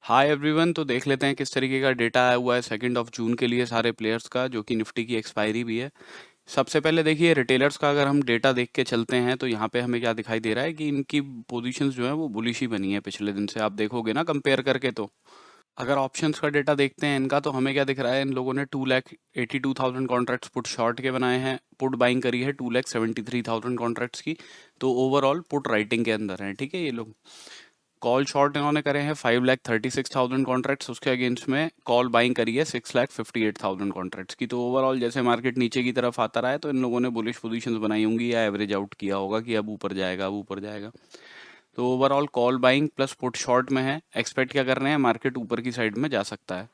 Hi everyone. तो देख लेते हैं किस तरीके का डेटा आया हुआ है 2 जून के लिए सारे प्लेयर्स का, जो कि निफ्टी की एक्सपायरी भी है। सबसे पहले देखिए रिटेलर्स का, अगर हम डेटा देख के चलते हैं तो यहाँ पे हमें क्या दिखाई दे रहा है कि इनकी पोजीशंस जो है वो बुलिश ही बनी है पिछले दिन से। आप देखोगे ना कंपेयर करके, तो अगर ऑप्शंस का डेटा देखते हैं इनका, तो हमें क्या दिख रहा है, इन लोगों ने 2,82,000 कॉन्ट्रैक्ट्स पुट शॉर्ट के बनाए हैं, पुट बाइंग करी है 2,73,000 कॉन्ट्रैक्ट्स की। तो ओवरऑल पुट राइटिंग के अंदर है, ठीक है। ये लोग कॉल शॉर्ट इन्होंने करे हैं 5,36,000 कॉन्ट्रैक्ट्स, उसके अगेंस्ट में कॉल बाइंग करी है 6,58,000 कॉन्ट्रैक्ट्स की। तो ओवरऑल जैसे मार्केट नीचे की तरफ आता रहा है, तो इन लोगों ने बुलिश पोजीशंस बनाई होंगी या एवरेज आउट किया होगा कि अब ऊपर जाएगा, अब ऊपर जाएगा। तो overall call buying plus put short में है। एक्सपेक्ट क्या कर रहे हैं, मार्केट ऊपर की साइड में जा सकता है।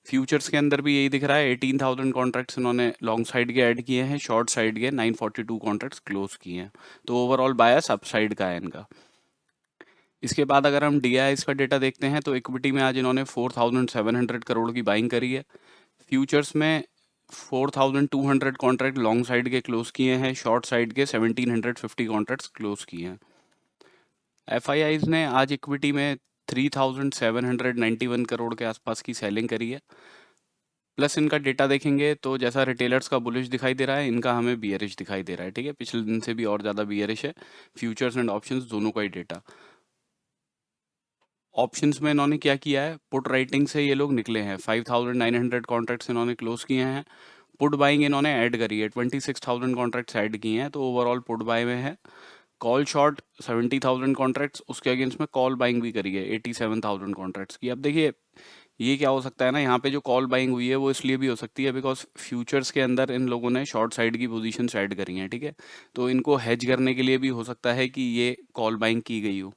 फ्यूचर्स के अंदर भी यही दिख रहा है, 18,000 कॉन्ट्रैक्ट्स इन्होंने लॉन्ग साइड के ऐड किए हैं, शॉर्ट साइड के 942 कॉन्ट्रैक्ट्स क्लोज किए हैं। तो ओवरऑल बायस अप साइड का है इनका। इसके बाद अगर हम डीआईएस का डेटा देखते हैं, तो इक्विटी में आज इन्होंने 4,700 करोड़ की बाइंग करी है। फ्यूचर्स में 4,200 कॉन्ट्रैक्ट लॉन्ग साइड के क्लोज किए हैं, शॉर्ट साइड के 1,750 कॉन्ट्रैक्ट्स क्लोज किए हैं। एफआईआईज ने आज इक्विटी में 3,791 करोड़ के आसपास की सेलिंग करी है। प्लस इनका डेटा देखेंगे तो जैसा रिटेलर्स का बुलिश दिखाई दे रहा है, इनका हमें बियरिश दिखाई दे रहा है, ठीक है। पिछले दिन से भी और ज़्यादा बियरिश है फ्यूचर्स एंड ऑप्शंस दोनों का ही डेटा। ऑप्शंस में इन्होंने क्या किया है, पुट राइटिंग से ये लोग निकले हैं, 5,900 कॉन्ट्रैक्ट्स इन्होंने क्लोज किए हैं। पुट बाइंग इन्होंने ऐड करी है, 26,000 कॉन्ट्रैक्ट्स ऐड किए हैं, तो ओवरऑल पुट बाय में है। कॉल शॉर्ट 70,000 कॉन्ट्रैक्ट्स, उसके अगेंस्ट में कॉल बाइंग भी करी है 87,000 कॉन्ट्रैक्ट्स की। अब देखिए ये क्या हो सकता है ना, यहाँ पे जो कॉल बाइंग हुई है वो इसलिए भी हो सकती है बिकॉज फ्यूचर्स के अंदर इन लोगों ने शॉर्ट साइड की पोजीशंस ऐड करी हैं, ठीक है। तो इनको हेज करने के लिए भी हो सकता है कि ये कॉल बाइंग की गई हो,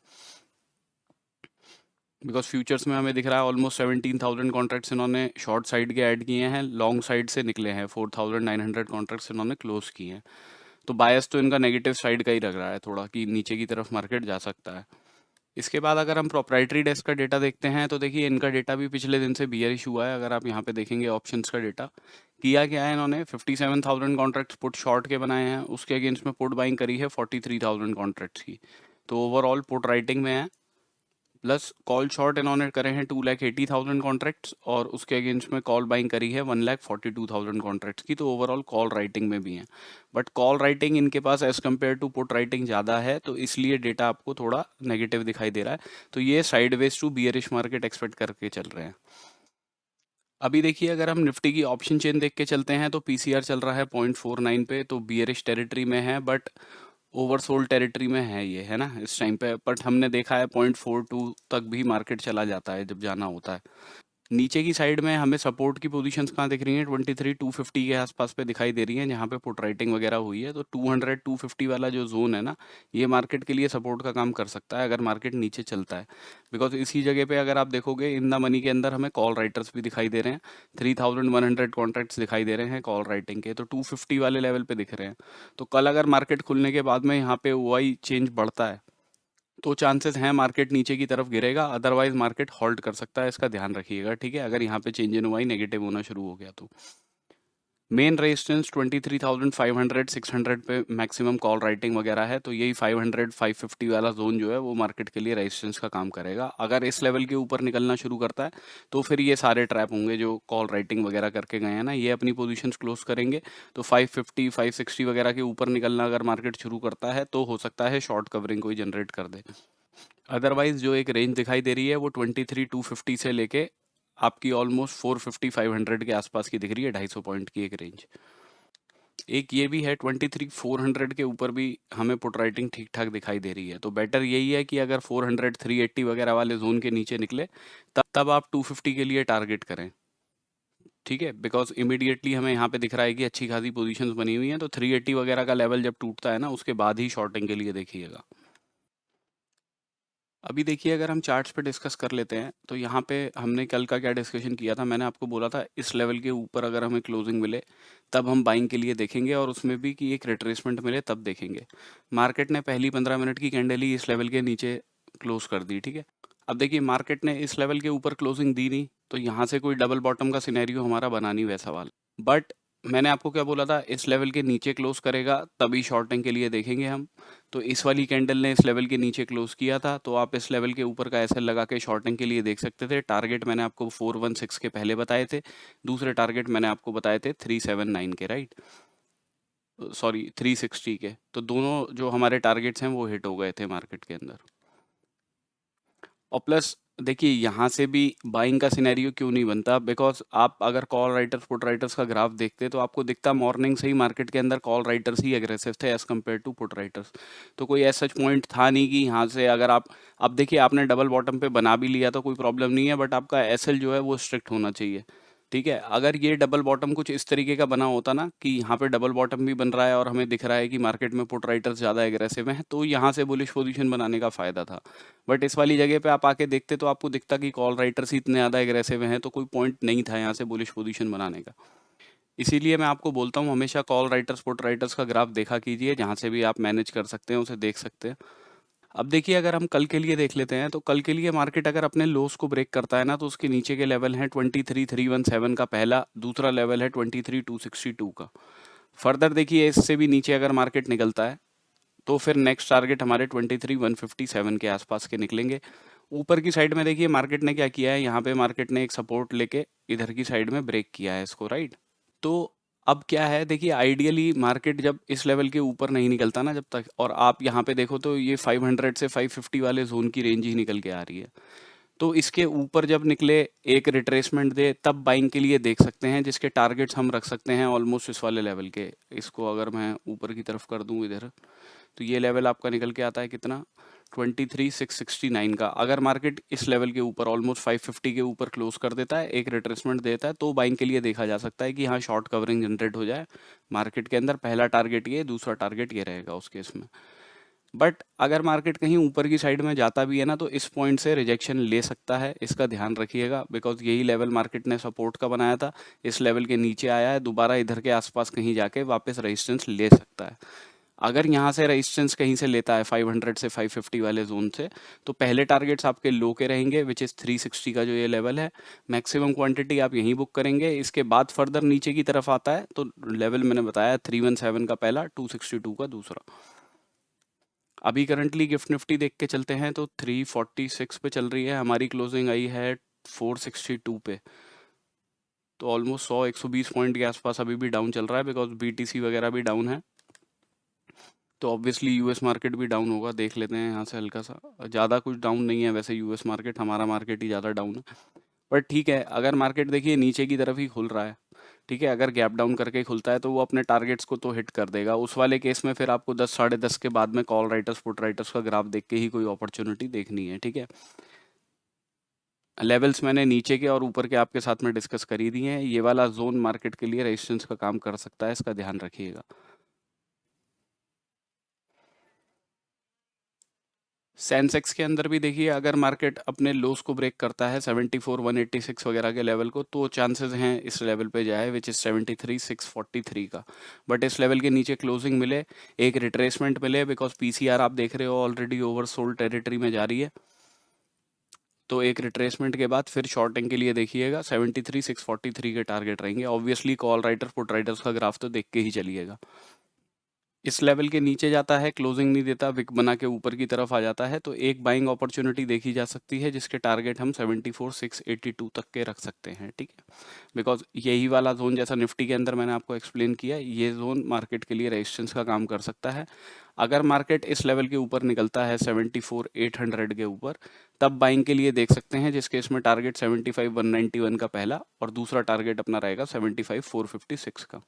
बिकॉज फ्यूचर्स में हमें दिख रहा है ऑलमोस्ट 17,000 कॉन्ट्रैक्ट्स इन्होंने शॉर्ट साइड के ऐड किए हैं, लॉन्ग साइड से निकले हैं 4,900 कॉन्ट्रैक्ट्स इन्होंने क्लोज किए हैं। तो बायस तो इनका नेगेटिव साइड का ही लग रहा है थोड़ा, कि नीचे की तरफ मार्केट जा सकता है। इसके बाद अगर हम प्रोप्राइटरी डेस्क का डेटा देखते हैं, तो देखिए इनका डेटा भी पिछले दिन से बियरिश हुआ है। अगर आप यहाँ पे देखेंगे ऑप्शंस का डेटा, किया क्या है, इन्होंने 57,000 कॉन्ट्रैक्ट्स पुट शॉर्ट के बनाए हैं, उसके अगेंस्ट में पुट बाइंग करी है 43,000 कॉन्ट्रैक्ट्स की। तो ओवरऑल पुट राइटिंग में है। प्लस कॉल शॉर्ट इन्होंने करे हैं 2,80,000 कॉन्ट्रैक्ट्स, और उसके अगेंस्ट में कॉल बाइंग करी है 1,42,000 कॉन्ट्रैक्ट्स की। तो ओवरऑल कॉल राइटिंग में भी है, बट कॉल राइटिंग इनके पास as compare to put writing ज़्यादा है, तो इसलिए डेटा आपको थोड़ा नेगेटिव दिखाई दे रहा है। तो ये sideways to bearish market expect करके चल रहे हैं। अभी देखिए अगर हम निफ्टी की ऑप्शन चेन देख के चलते हैं, तो पीसीआर चल रहा है 0.49 पे, तो बियरिश टेरिटरी में है, बट ओवरसोल्ड टेरिटरी में है ये, है ना, इस टाइम पे। बट हमने देखा है 0.42 तक भी मार्केट चला जाता है जब जाना होता है। नीचे की साइड में हमें सपोर्ट की पोजीशंस कहाँ दिख रही हैं, 23,250 के आसपास पे दिखाई दे रही हैं, जहाँ पे पुट राइटिंग वगैरह हुई है। तो 200-250 वाला जो जोन है ना, ये मार्केट के लिए सपोर्ट का काम कर सकता है अगर मार्केट नीचे चलता है। बिकॉज इसी जगह पे अगर आप देखोगे इन द मनी के अंदर हमें कॉल राइटर्स भी दिखाई दे रहे हैं, 3,100 कॉन्ट्रैक्ट्स दिखाई दे रहे हैं कॉल राइटिंग के, तो 250 वाले लेवल पे दिख रहे हैं। तो कल अगर मार्केट खुलने के बाद में यहाँ पे ओआई चेंज बढ़ता है, तो चांसेस हैं मार्केट नीचे की तरफ गिरेगा, अदरवाइज मार्केट होल्ड कर सकता है, इसका ध्यान रखिएगा, ठीक है। अगर यहाँ पे चेंज इन हुआ नेगेटिव होना शुरू हो गया तो मेन रेजिस्टेंस 23,500 600 पे मैक्सिमम कॉल राइटिंग वगैरह है, तो यही 500 550 वाला जोन जो है वो मार्केट के लिए रेजिस्टेंस का काम करेगा। अगर इस लेवल के ऊपर निकलना शुरू करता है, तो फिर ये सारे ट्रैप होंगे जो कॉल राइटिंग वगैरह करके गए हैं ना, ये अपनी पोजीशंस क्लोज करेंगे। तो 550 560 वगैरह के ऊपर निकलना अगर मार्केट शुरू करता है, तो हो सकता है शॉर्ट कवरिंग कोई जनरेट कर दे। अदरवाइज जो एक रेंज दिखाई दे रही है वो 23,250 से लेके आपकी ऑलमोस्ट 450 500 के आसपास की दिख रही है, 250 पॉइंट की एक रेंज। एक ये भी है 23,400 के ऊपर भी हमें पुट राइटिंग ठीक ठाक दिखाई दे रही है। तो बेटर यही है कि अगर 400 380 वगैरह वाले जोन के नीचे निकले, तब आप 250 के लिए टारगेट करें, ठीक है। बिकॉज इमीडिएटली हमें यहाँ पे दिख रहा है कि अच्छी खासी पोजीशंस बनी हुई हैं, तो 380 वगैरह का लेवल जब टूटता है ना, उसके बाद ही शॉर्टिंग के लिए देखिएगा। अभी देखिए अगर हम चार्ट्स पे डिस्कस कर लेते हैं, तो यहाँ पे हमने कल का क्या डिस्कशन किया था, मैंने आपको बोला था इस लेवल के ऊपर अगर हमें क्लोजिंग मिले तब हम बाइंग के लिए देखेंगे, और उसमें भी कि एक रिट्रेसमेंट मिले तब देखेंगे। मार्केट ने पहली 15 मिनट की कैंडल ही इस लेवल के नीचे क्लोज कर दी, ठीक है। अब देखिए मार्केट ने इस लेवल के ऊपर क्लोजिंग दी नहीं, तो यहाँ से कोई डबल बॉटम का सिनेरियो हमारा बना नहीं वैसा वाला। बट मैंने आपको क्या बोला था, इस लेवल के नीचे क्लोज करेगा तभी शॉर्टिंग के लिए देखेंगे हम। तो इस वाली कैंडल ने इस लेवल के नीचे क्लोज किया था, तो आप इस लेवल के ऊपर का एसएल लगा के शॉर्टिंग के लिए देख सकते थे। टारगेट मैंने आपको 416 के पहले बताए थे, दूसरे टारगेट मैंने आपको बताए थे 379 के, राइट, सॉरी 360 के। तो दोनों जो हमारे टारगेट्स हैं वो हिट हो गए थे मार्केट के अंदर। और प्लस देखिए यहाँ से भी बाइंग का सिनेरियो क्यों नहीं बनता, बिकॉज आप अगर कॉल राइटर्स पुट राइटर्स का ग्राफ देखते तो आपको दिखता मॉर्निंग से ही मार्केट के अंदर कॉल राइटर्स ही एग्रेसिव थे as compare to put writers. तो कोई ऐसा पॉइंट था नहीं कि यहाँ से अगर आप, अब देखिए आपने डबल बॉटम पे बना भी लिया तो कोई प्रॉब्लम नहीं है, बट आपका एसएल जो है वो स्ट्रिक्ट होना चाहिए। ठीक है, अगर ये डबल बॉटम कुछ इस तरीके का बना होता ना कि यहाँ पे डबल बॉटम भी बन रहा है और हमें दिख रहा है कि मार्केट में पुट राइटर्स ज़्यादा एग्रेसिव हैं, तो यहाँ से बुलिश पोजीशन बनाने का फ़ायदा था। बट इस वाली जगह पे आप आके देखते तो आपको दिखता कि कॉल राइटर्स ही इतने ज़्यादा एग्रेसिव हैं, तो कोई पॉइंट नहीं था यहाँ से बुलिश पोजीशन बनाने का। इसीलिए मैं आपको बोलता हूँ हमेशा कॉल राइटर्स पुट राइटर्स का ग्राफ देखा कीजिए, जहाँ से भी आप मैनेज कर सकते हैं उसे देख सकते हैं। अब देखिए अगर हम कल के लिए देख लेते हैं, तो कल के लिए मार्केट अगर अपने लोस को ब्रेक करता है ना, तो उसके नीचे के लेवल हैं 23,317 का पहला, दूसरा लेवल है 23,262 का। फर्दर देखिए इससे भी नीचे अगर मार्केट निकलता है तो फिर नेक्स्ट टारगेट हमारे 23,157 के आसपास के निकलेंगे। ऊपर की साइड में देखिए मार्केट ने क्या किया है, यहाँ पे मार्केट ने एक सपोर्ट लेके इधर की साइड में ब्रेक किया है इसको, राइट। तो अब क्या है, देखिए आइडियली मार्केट जब इस लेवल के ऊपर नहीं निकलता ना जब तक, और आप यहाँ पे देखो तो ये 500 से 550 वाले जोन की रेंज ही निकल के आ रही है। तो इसके ऊपर जब निकले, एक रिट्रेसमेंट दे, तब बाइंग के लिए देख सकते हैं, जिसके टारगेट्स हम रख सकते हैं ऑलमोस्ट इस वाले लेवल के। इसको अगर मैं ऊपर की तरफ कर दूं इधर, तो ये लेवल आपका निकल के आता है कितना, 23,669 का। अगर मार्केट इस लेवल के ऊपर ऑलमोस्ट 550 के ऊपर क्लोज कर देता है, एक रिट्रेसमेंट देता है, तो बाइंग के लिए देखा जा सकता है कि हाँ शॉर्ट कवरिंग जनरेट हो जाए मार्केट के अंदर। पहला टारगेट ये, दूसरा टारगेट ये रहेगा उस केस में। बट अगर मार्केट कहीं ऊपर की साइड में जाता भी है ना, तो इस पॉइंट से रिजेक्शन ले सकता है, इसका ध्यान रखिएगा, बिकॉज यही लेवल मार्केट ने सपोर्ट का बनाया था। इस लेवल के नीचे आया है, दोबारा इधर के आसपास कहीं जाके वापस रेजिस्टेंस ले सकता है। अगर यहाँ से रेजिस्टेंस कहीं से लेता है 500 से 550 वाले जोन से, तो पहले टारगेट्स आपके लो के रहेंगे, विच इज़ 360 का जो ये लेवल है। मैक्सिमम क्वांटिटी आप यहीं बुक करेंगे। इसके बाद फर्दर नीचे की तरफ आता है तो लेवल मैंने बताया 317 का पहला, 262 का दूसरा। अभी करंटली गिफ्ट निफ्टी देख के चलते हैं तो 346 पे चल रही है, हमारी क्लोजिंग आई है 462 पे। तो ऑलमोस्ट 100-120 पॉइंट के आसपास अभी भी डाउन चल रहा है, बिकॉज बीटीसी वगैरह भी डाउन है। तो ऑब्वियसली यूएस मार्केट भी डाउन होगा, देख लेते हैं यहाँ से हल्का सा। ज़्यादा कुछ डाउन नहीं है वैसे यूएस मार्केट, हमारा मार्केट ही ज़्यादा डाउन है। पर ठीक है, अगर मार्केट देखिए नीचे की तरफ ही खुल रहा है, ठीक है, अगर गैप डाउन करके ही खुलता है तो वो अपने टारगेट्स को तो हिट कर देगा। उस वाले केस में फिर आपको 10 साढ़े 10 के बाद में कॉल राइटर्स पुट राइटर्स का ग्राफ देख के ही कोई अपॉर्चुनिटी देखनी है, ठीक है। लेवल्स मैंने नीचे के और ऊपर के आपके साथ में डिस्कस कर ही दिए हैं। ये वाला जोन मार्केट के लिए रेजिस्टेंस का काम कर सकता है, इसका ध्यान रखिएगा। सेंसेक्स के अंदर भी देखिए अगर मार्केट अपने लोस को ब्रेक करता है 74,186 वगैरह के लेवल को, तो चांसेस हैं इस लेवल पे जाए, विच इज़ 73,643 का। बट इस लेवल के नीचे क्लोजिंग मिले, एक रिट्रेसमेंट मिले, बिकॉज पीसीआर आप देख रहे हो ऑलरेडी ओवरसोल्ड टेरिटरी में जा रही है। तो एक रिट्रेसमेंट के बाद फिर शॉर्टिंग के लिए देखिएगा 73,643 के टारगेट रहेंगे। Obviously call writer put writers का ग्राफ तो देख के ही चलिएगा। इस लेवल के नीचे जाता है, क्लोजिंग नहीं देता, विक बना के ऊपर की तरफ आ जाता है, तो एक बाइंग अपॉर्चुनिटी देखी जा सकती है, जिसके टारगेट हम 74,682 तक के रख सकते हैं, ठीक है। बिकॉज यही वाला जोन जैसा निफ्टी के अंदर मैंने आपको एक्सप्लेन किया, ये जोन मार्केट के लिए रेजिस्टेंस का काम कर सकता है। अगर मार्केट इस लेवल के ऊपर निकलता है 74,800 के ऊपर, तब बाइंग के लिए देख सकते हैं, जिसके इसमें टारगेट 75,191 का पहला और दूसरा टारगेट अपना रहेगा 75,456 का।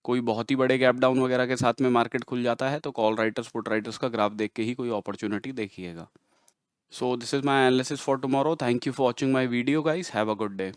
कोई बहुत ही बड़े गैप डाउन वगैरह के साथ में मार्केट खुल जाता है, तो कॉल राइटर्स पुट राइटर्स का ग्राफ देख के ही कोई अपॉर्चुनिटी देखिएगा। So this is my analysis for tomorrow. Thank you for watching my video guys, have a good day.